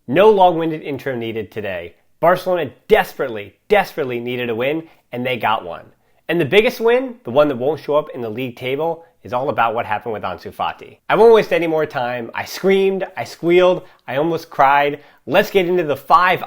No long-winded intro needed today. Barcelona desperately needed a win, and they got one. And the biggest win, the one that won't show up in the league table, is all about what happened with Ansu Fati. I won't waste any more time. I screamed, I squealed, I almost cried. Let's get into the five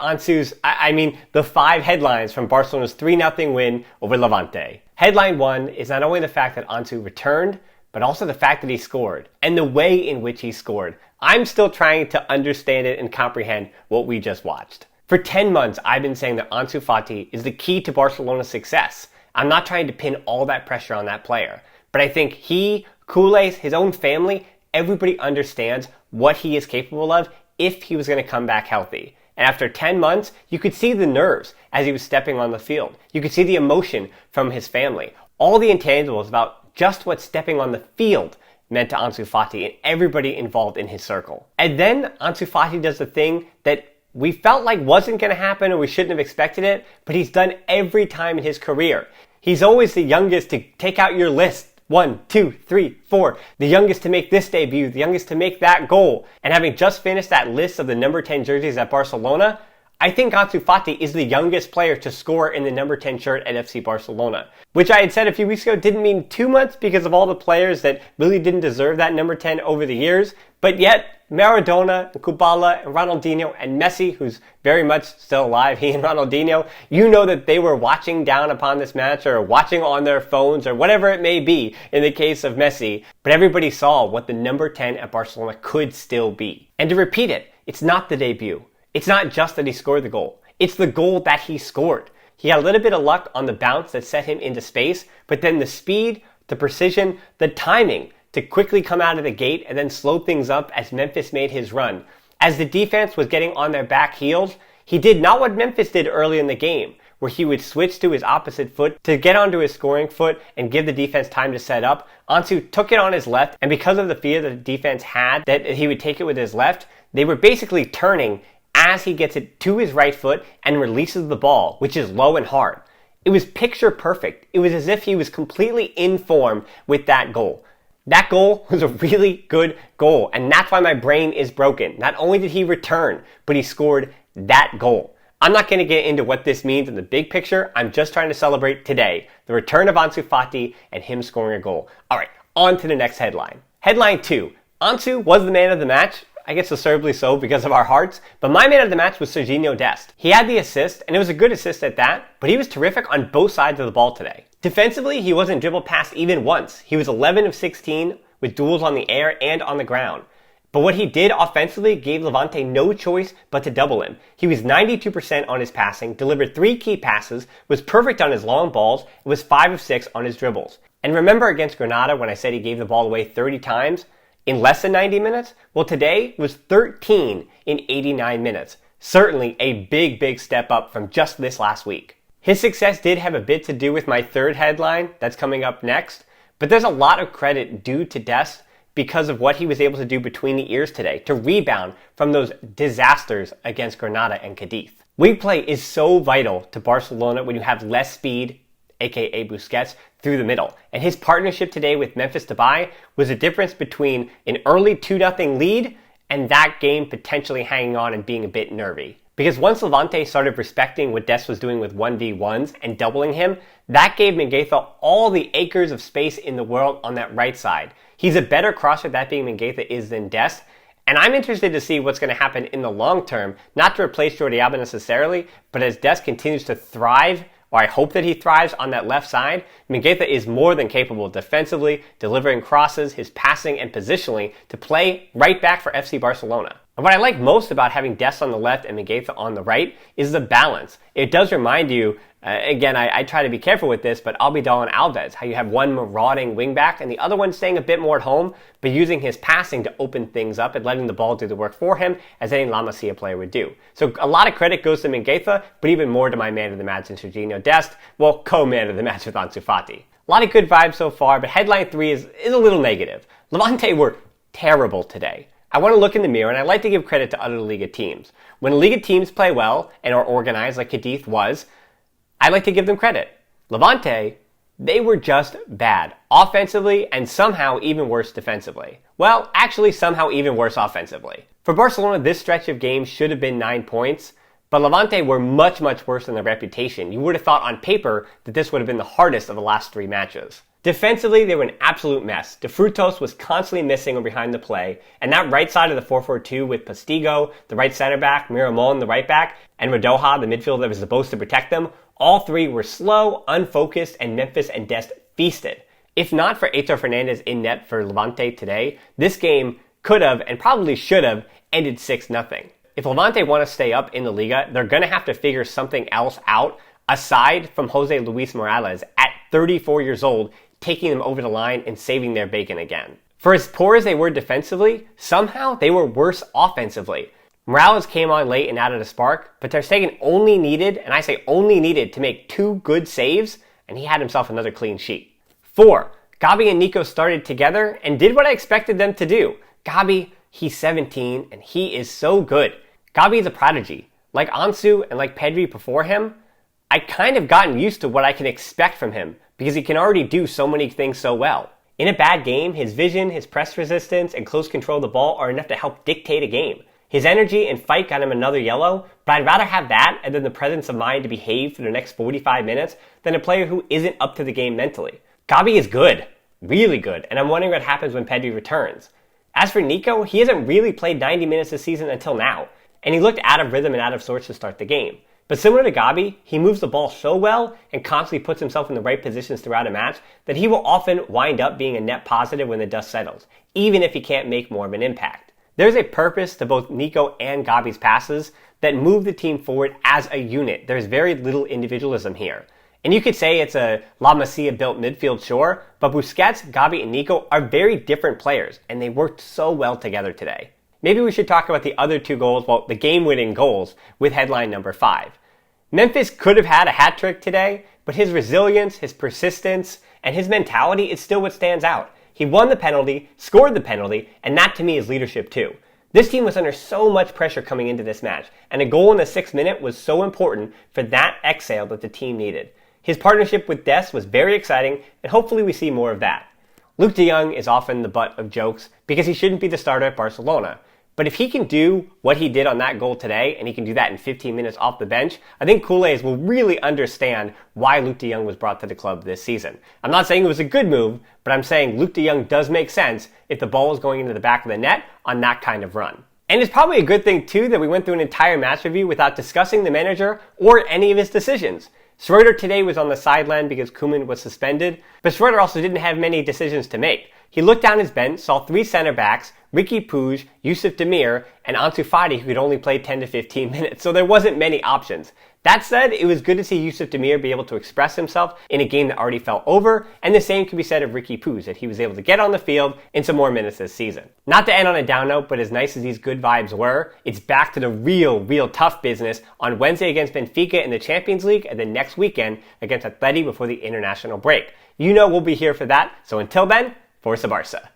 headlines from Barcelona's 3-0 win over Levante. Headline 1 is not only the fact that Ansu returned, but also the fact that he scored, and the way in which he scored. I'm still trying to understand it and comprehend what we just watched. For 10 months, I've been saying that Ansu Fati is the key to Barcelona's success. I'm not trying to pin all that pressure on that player, but I think he, Culés, his own family, everybody understands what he is capable of if he was going to come back healthy. And after 10 months, you could see the nerves as he was stepping on the field. You could see the emotion from his family. All the intangibles about just what stepping on the field meant to Ansu Fati and everybody involved in his circle. And then Ansu Fati does the thing that we felt like wasn't going to happen or we shouldn't have expected it, but he's done every time in his career. He's always the youngest to take out your list. 1, 2, 3, 4. The youngest to make this debut, the youngest to make that goal. And having just finished that list of the number 10 jerseys at Barcelona, I think Ansu Fati is the youngest player to score in the number 10 shirt at FC Barcelona. Which I had said a few weeks ago didn't mean too much because of all the players that really didn't deserve that number 10 over the years. But yet, Maradona, and Kubala, and Ronaldinho, and Messi, who's very much still alive, he and Ronaldinho, you know that they were watching down upon this match or watching on their phones or whatever it may be in the case of Messi. But everybody saw what the number 10 at Barcelona could still be. And to repeat it, it's not the debut. It's not just that he scored the goal. It's the goal that he scored. He had a little bit of luck on the bounce that set him into space, but then the speed, the precision, the timing to quickly come out of the gate and then slow things up as Memphis made his run. As the defense was getting on their back heels, he did not what Memphis did early in the game, where he would switch to his opposite foot to get onto his scoring foot and give the defense time to set up. Ansu took it on his left, and because of the fear that the defense had that he would take it with his left, they were basically turning as he gets it to his right foot and releases the ball, which is low and hard. It was picture perfect. It was as if he was completely in form with that goal. That goal was a really good goal, and that's why my brain is broken. Not only did he return, but he scored that goal. I'm not going to get into what this means in the big picture. I'm just trying to celebrate today, the return of Ansu Fati and him scoring a goal. All right, on to the next headline. Headline 2. Ansu was the man of the match. I guess deservedly so because of our hearts, but my man of the match was Sergiño Dest. He had the assist, and it was a good assist at that, but he was terrific on both sides of the ball today. Defensively, he wasn't dribbled past even once. He was 11 of 16 with duels on the air and on the ground. But what he did offensively gave Levante no choice but to double him. He was 92% on his passing, delivered 3 key passes, was perfect on his long balls, and was 5 of 6 on his dribbles. And remember against Granada when I said he gave the ball away 30 times? In less than 90 minutes? Well, today was 13 in 89 minutes. Certainly a big step up from just this last week. His success did have a bit to do with my third headline that's coming up next, but there's a lot of credit due to Dest because of what he was able to do between the ears today to rebound from those disasters against Granada and Cadiz. Wing play is so vital to Barcelona when you have less speed, aka Busquets, through the middle. And his partnership today with Memphis Depay was a difference between an early 2-0 lead and that game potentially hanging on and being a bit nervy. Because once Levante started respecting what Dest was doing with 1v1s and doubling him, that gave Mingueza all the acres of space in the world on that right side. He's a better crosser, that being Mingueza, is than Dest. And I'm interested to see what's going to happen in the long term, not to replace Jordi Alba necessarily, but as Dest continues to thrive, or I hope that he thrives on that left side, Mingueza is more than capable defensively, delivering crosses, his passing and positionally to play right back for FC Barcelona. And what I like most about having Dest on the left and Mingueza on the right is the balance. It does remind you, again, I try to be careful with this, but Abidal and Alves, how you have one marauding wingback and the other one staying a bit more at home, but using his passing to open things up and letting the ball do the work for him, as any La Masia player would do. So a lot of credit goes to Mingueza, but even more to my man of the match in Sergiño Dest, well, co-man of the match with Ansu Fati. A lot of good vibes so far, but headline 3 is a little negative. Levante were terrible today. I want to look in the mirror, and I like to give credit to other Liga teams. When Liga teams play well and are organized like Cadiz was, I like to give them credit. Levante They were just bad, offensively and somehow even worse defensively. Well, actually somehow even worse offensively. For Barcelona, this stretch of games should have been 9 points, but Levante were much, much worse than their reputation. You would have thought on paper that this would have been the hardest of the last 3 matches. Defensively, they were an absolute mess. De Frutos was constantly missing or behind the play, and that right side of the 4-4-2 with Postigo, the right center back, Miramon, the right back, and Radoja, the midfielder that was supposed to protect them, all 3 were slow, unfocused, and Memphis and Dest feasted. If not for Aitor Fernandez in net for Levante today, this game could have and probably should have ended 6-0. If Levante want to stay up in the Liga, they're going to have to figure something else out aside from Jose Luis Morales at 34 years old, taking them over the line and saving their bacon again. For as poor as they were defensively, somehow they were worse offensively. Morales came on late and added a spark, but Ter Stegen only needed, and I say only needed, to make 2 good saves, and he had himself another clean sheet. 4. Gabi and Nico started together and did what I expected them to do. Gabi, he's 17, and he is so good. Gabi is a prodigy. Like Ansu and like Pedri before him, I kind of gotten used to what I can expect from him because he can already do so many things so well. In a bad game, his vision, his press resistance, and close control of the ball are enough to help dictate a game. His energy and fight got him another yellow, but I'd rather have that and then the presence of mind to behave for the next 45 minutes than a player who isn't up to the game mentally. Gabi is good, really good, and I'm wondering what happens when Pedri returns. As for Nico, he hasn't really played 90 minutes this season until now, and he looked out of rhythm and out of sorts to start the game. But similar to Gabi, he moves the ball so well and constantly puts himself in the right positions throughout a match that he will often wind up being a net positive when the dust settles, even if he can't make more of an impact. There's a purpose to both Nico and Gabi's passes that move the team forward as a unit. There's very little individualism here. And you could say it's a La Masia-built midfield, sure, but Busquets, Gabi, and Nico are very different players, and they worked so well together today. Maybe we should talk about the other 2 goals, well, the game-winning goals, with headline number 5. Memphis could have had a hat trick today, but his resilience, his persistence, and his mentality is still what stands out. He won the penalty, scored the penalty, and that to me is leadership too. This team was under so much pressure coming into this match, and a goal in the 6th minute was so important for that exhale that the team needed. His partnership with Dest was very exciting, and hopefully we see more of that. Luuk de Jong is often the butt of jokes because he shouldn't be the starter at Barcelona. But if he can do what he did on that goal today, and he can do that in 15 minutes off the bench, I think Culés will really understand why Luuk de Jong was brought to the club this season. I'm not saying it was a good move, but I'm saying Luuk de Jong does make sense if the ball is going into the back of the net on that kind of run. And it's probably a good thing, too, that we went through an entire match review without discussing the manager or any of his decisions. Schreuder today was on the sideline because Koeman was suspended, but Schreuder also didn't have many decisions to make. He looked down his bench, saw 3 center backs, Riqui Puig, Yusuf Demir, and Ansu Fati, who could only play 10 to 15 minutes, so there wasn't many options. That said, it was good to see Yusuf Demir be able to express himself in a game that already felt over, and the same can be said of Riqui Puig, that he was able to get on the field in some more minutes this season. Not to end on a down note, but as nice as these good vibes were, it's back to the real tough business on Wednesday against Benfica in the Champions League, and then next weekend against Atleti before the international break. You know we'll be here for that, so until then, Força Barça.